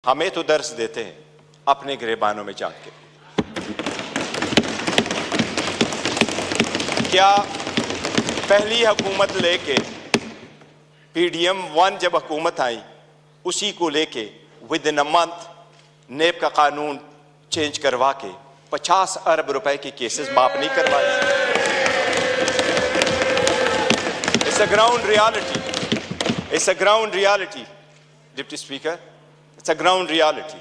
हमें तो दर्स देते हैं अपने गिरबानों में जाके। क्या पहली हुकूमत लेके PDM 1 जब हुकूमत आई उसी को लेके विद इन अ मंथ नेब का कानून चेंज करवा के 50 अरब रुपए के केसेस माफ नहीं करवाए। It's a ground reality, it's a ground reality deputy speaker, it's a ground reality.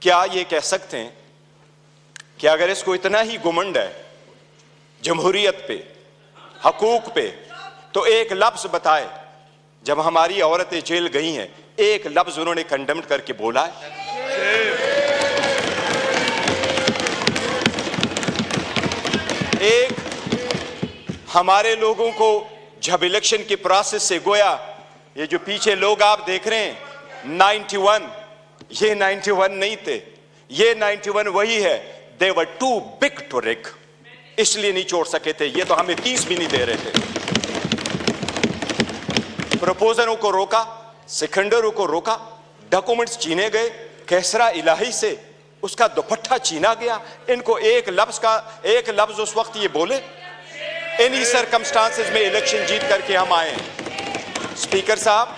क्या ये कह सकते हैं कि अगर इसको इतना ही घुमंड है जमहूरियत पे, हकूक पे, तो एक लफ्ज बताए जब हमारी औरतें जेल गई हैं, एक लफ्ज उन्होंने कंडेम करके बोला है? एक हमारे लोगों को जब इलेक्शन के प्रोसेस से गोया, ये जो पीछे लोग आप देख रहे हैं 91, ये 91 नहीं थे, ये 91 वही है। दे वर टू बिग टू रिग, इसलिए नहीं छोड़ सके थे। ये तो हमें 30 भी नहीं दे रहे थे। प्रपोजरों को रोका, सिकंदरों को रोका, डॉक्यूमेंट्स छीने गए, कैसरा इलाही से उसका दुपट्टा छीना गया। इनको एक लफ्ज उस वक्त ये बोले, इन्हीं सर्कमस्टांसेस में इलेक्शन जीत करके हम आए हैं। स्पीकर साहब,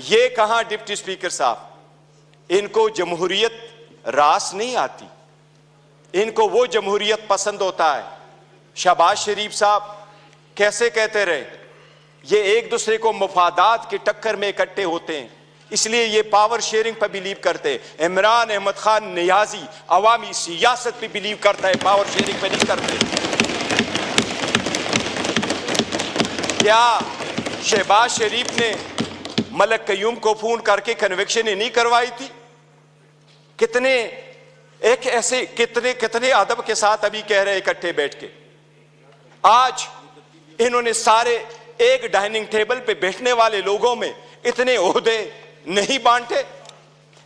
ये कहां डिप्टी स्पीकर साहब, इनको जमहूरियत रास नहीं आती, इनको वो जमहूरियत पसंद होता है। शहबाज शरीफ साहब कैसे कहते रहे, ये एक दूसरे को मुफादात के टक्कर में इकट्ठे होते हैं, इसलिए ये पावर शेयरिंग पर बिलीव करते हैं। इमरान अहमद खान नियाजी अवामी सियासत पे बिलीव करता है, पावर शेयरिंग पे नहीं करते। क्या शहबाज शरीफ ने मलक कयूम को फोन करके कन्विक्शन ही नहीं करवाई थी? कितने एक ऐसे कितने अदब के साथ अभी कह रहे इकट्ठे बैठ के। आज इन्होंने सारे एक डाइनिंग टेबल पे बैठने वाले लोगों में इतने ओहदे नहीं बांटे।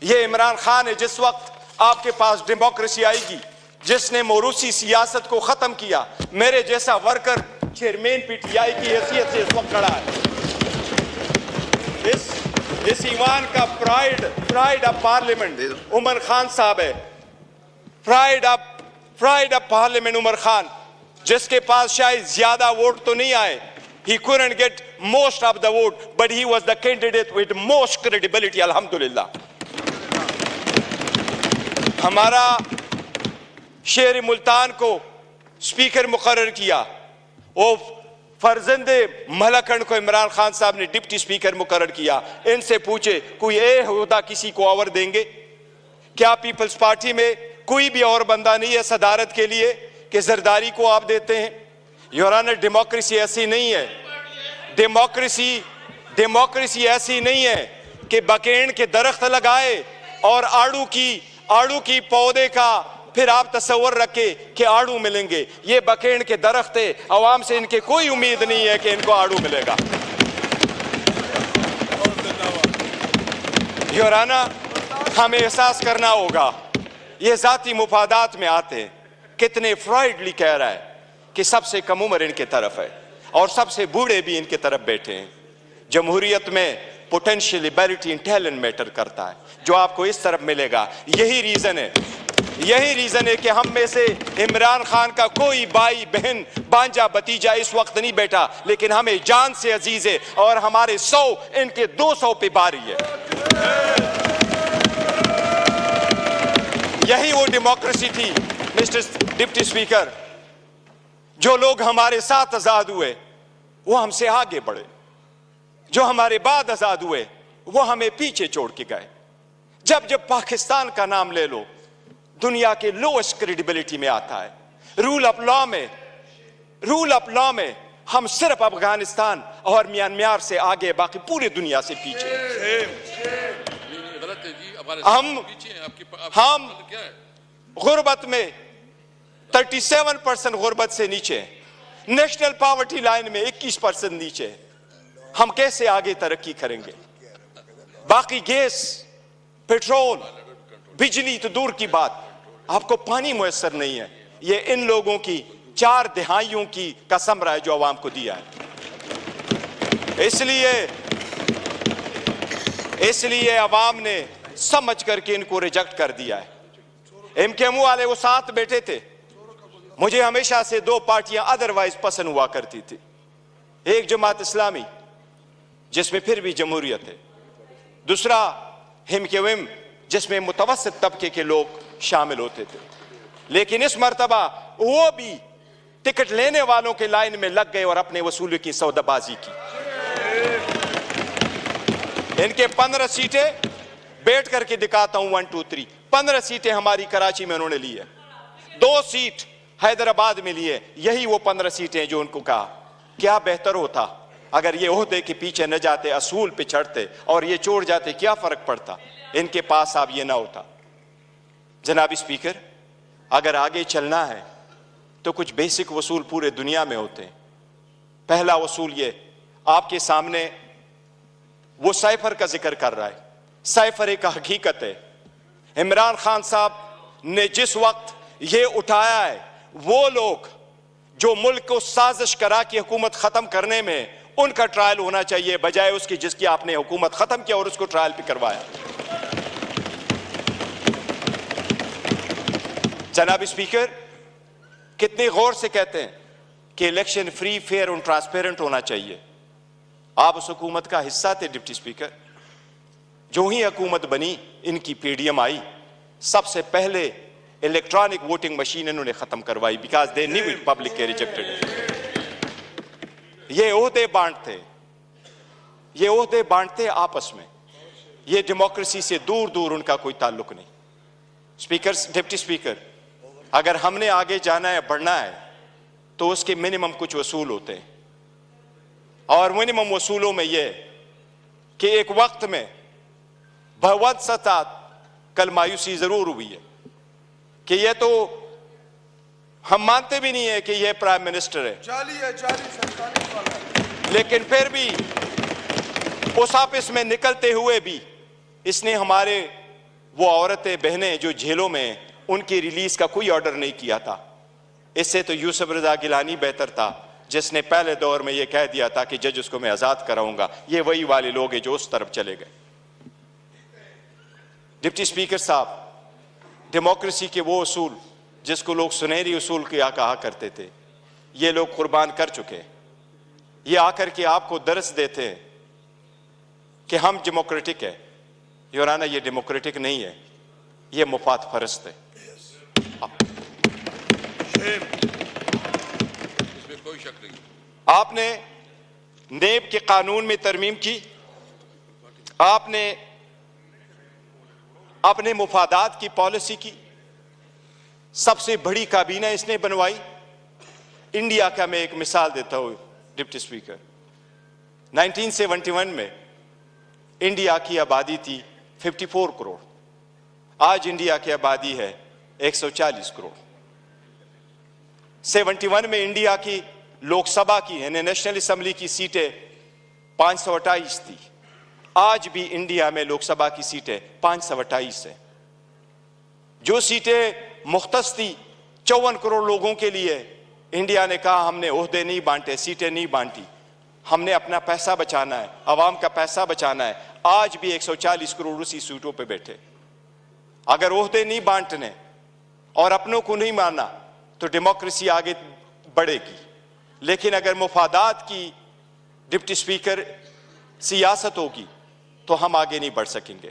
ये इमरान खान है, जिस वक्त आपके पास डेमोक्रेसी आएगी, जिसने मोरूसी सियासत को खत्म किया, मेरे जैसा वर्कर चेयरमैन PTI की हैसियत से इस वक्त खड़ा है। इस ईमान का pride of parliament Umar Khan साहब है। Pride of parliament Umar Khan, जिसके पास शायद ज्यादा वोट तो नहीं आए, he couldn't get most of the vote, but he was the candidate with most credibility, alhamdulillah। हमारा शेर मुल्तान को स्पीकर मुकर्रर किया, वो फर्जंदे मलकन को इमरान खान साहब ने डिप्टी स्पीकर मुकर्रर किया। इनसे पूछे कोई ओहदा किसी को और देंगे क्या? पीपल्स पार्टी में कोई भी और बंदा नहीं है सदारत के लिए कि जरदारी को आप देते हैं। योर ऑनर, डेमोक्रेसी ऐसी नहीं है। डेमोक्रेसी ऐसी नहीं है कि बकेन के दरख्त लगाए और आड़ू की पौधे का फिर आप तस्वर रखे कि आड़ू मिलेंगे। ये बकेन के दरख्त है, अवाम से इनके कोई उम्मीद नहीं है कि इनको आड़ू मिलेगा। योर ऑनर, हमें एहसास करना होगा ये जाती मुफादात में आते हैं। कितने फ्रॉइडली कह रहा है कि सबसे कम उम्र इनके तरफ है और सबसे बूढ़े भी इनके तरफ बैठे हैं। जमहूरियत में potential ability and talent matter करता है, जो आपको इस तरफ मिलेगा। यही रीजन है कि हम में से इमरान खान का कोई भाई बहन भांजा भतीजा इस वक्त नहीं बैठा, लेकिन हमें जान से अजीज है और हमारे 100 इनके 200 पे बारी है। यही वो डेमोक्रेसी थी मिस्टर डिप्टी स्पीकर। जो लोग हमारे साथ आजाद हुए वो हमसे आगे बढ़े, जो हमारे बाद आजाद हुए वो हमें पीछे छोड़ के गए। जब पाकिस्तान का नाम ले लो, दुनिया के लोएस्ट क्रेडिबिलिटी में आता है। रूल ऑफ लॉ में हम सिर्फ अफगानिस्तान और म्यांमार से आगे, बाकी पूरी दुनिया से पीछे। हम गुर्बत में 37% गुर्बत से नीचे, नेशनल पॉवर्टी लाइन में 21% नीचे। हम कैसे आगे तरक्की करेंगे? बाकी गैस, पेट्रोल, बिजली तो दूर की बात, आपको पानी मुयस्सर नहीं है। ये इन लोगों की 4 दहाइयों की कसम रहा है जो अवाम को दिया है। इसलिए इसलिए अवाम ने समझ करके इनको रिजेक्ट कर दिया है। एमकेएम वाले वो साथ बैठे थे। मुझे हमेशा से दो पार्टियां अदरवाइज पसंद हुआ करती थी, एक जमात इस्लामी जिसमें फिर भी जमहूरियत है, दूसरा एमकेएम जिसमें मुतवस्सित तबके के लोग शामिल होते थे। लेकिन इस मर्तबा वो भी टिकट लेने वालों के लाइन में लग गए और अपने वसूली की सौदाबाजी की। इनके 15 सीटें बैठ करके दिखाता हूं, 1 2 3 15 सीटें हमारी कराची में उन्होंने ली है, 2 सीट हैदराबाद में ली है। यही वो 15 सीटें जो उनको कहा क्या बेहतर होता अगर ये ओहदे के पीछे न जाते, असूल पे चढ़ते और ये छोड़ जाते, क्या फर्क पड़ता? इनके पास अब ये ना होता। जनाबी स्पीकर, अगर आगे चलना है तो कुछ बेसिक वसूल पूरे दुनिया में होते हैं। पहला वसूल ये आपके सामने वो साइफर का जिक्र कर रहा है। साइफर एक हकीकत है। इमरान खान साहब ने जिस वक्त ये उठाया है, वो लोग जो मुल्क को साजिश करा कि हुकूमत खत्म करने में, उनका ट्रायल होना चाहिए बजाय उसकी जिसकी आपने हुकूमत खत्म किया और उसको ट्रायल पे करवाया। जनाब स्पीकर, कितने गौर से कहते हैं कि इलेक्शन फ्री, फेयर और ट्रांसपेरेंट होना चाहिए। आप उस हुकूमत का हिस्सा थे डिप्टी स्पीकर। जो ही हुकूमत बनी, इनकी पीडीएम आई, सबसे पहले इलेक्ट्रॉनिक वोटिंग मशीन इन्होंने खत्म करवाई, because they knew it public के रिजेक्टेड। ये ओहदे बांटते, ये ओहदे बांटते आपस में, ये डेमोक्रेसी से दूर दूर उनका कोई ताल्लुक नहीं। स्पीकर, डिप्टी स्पीकर, अगर हमने आगे जाना है, बढ़ना है, तो उसके मिनिमम कुछ वसूल होते हैं और मिनिमम वसूलों में यह कि एक वक्त में भगवत सता कल मायूसी जरूर हुई है कि यह तो हम मानते भी नहीं है कि यह प्राइम मिनिस्टर है, जाली सरकारी वाला, लेकिन फिर भी उस ऑफिस में निकलते हुए भी इसने हमारे वो औरतें बहनें जो जेलों में, उनकी रिलीज का कोई ऑर्डर नहीं किया था। इससे तो यूसुफ रजा गिलानी बेहतर था, जिसने पहले दौर में यह कह दिया था कि जज उसको मैं आजाद कराऊंगा। ये वही वाले लोग हैं जो उस तरफ चले गए। डिप्टी स्पीकर साहब, डेमोक्रेसी के वो उसूल जिसको लोग सुनहरी उसूल क्या कहा करते थे, ये लोग कुर्बान कर चुके हैं। ये आकर के आपको दर्स देते हैं कि हम डेमोक्रेटिक है। योराना, ये डेमोक्रेटिक नहीं है, ये मुफाद फरस्त है। इसमें कोई शक नहीं। आपने नेब के कानून में तरमीम की, आपने अपने मुफादात की पॉलिसी की, सबसे बड़ी काबीना इसने बनवाई। इंडिया का मैं एक मिसाल देता हूं डिप्टी स्पीकर, 1971 में इंडिया की आबादी थी 54 करोड़, आज इंडिया की आबादी है 140 करोड़। 71 में इंडिया की लोकसभा की यानी नेशनल असेंबली की सीटें 528 थी, आज भी इंडिया में लोकसभा की सीटें 528 है। जो सीटें मुख्तस थी 54 करोड़ लोगों के लिए, इंडिया ने कहा हमने ओहदे नहीं बांटे, सीटें नहीं बांटी, हमने अपना पैसा बचाना है, आवाम का पैसा बचाना है। आज भी 140 करोड़ उसी सीटों पे बैठे। अगर ओहदे नहीं बांटने और अपनों को नहीं मानना तो डेमोक्रेसी आगे बढ़ेगी, लेकिन अगर मुफादात की डिप्टी स्पीकर सियासत होगी तो हम आगे नहीं बढ़ सकेंगे।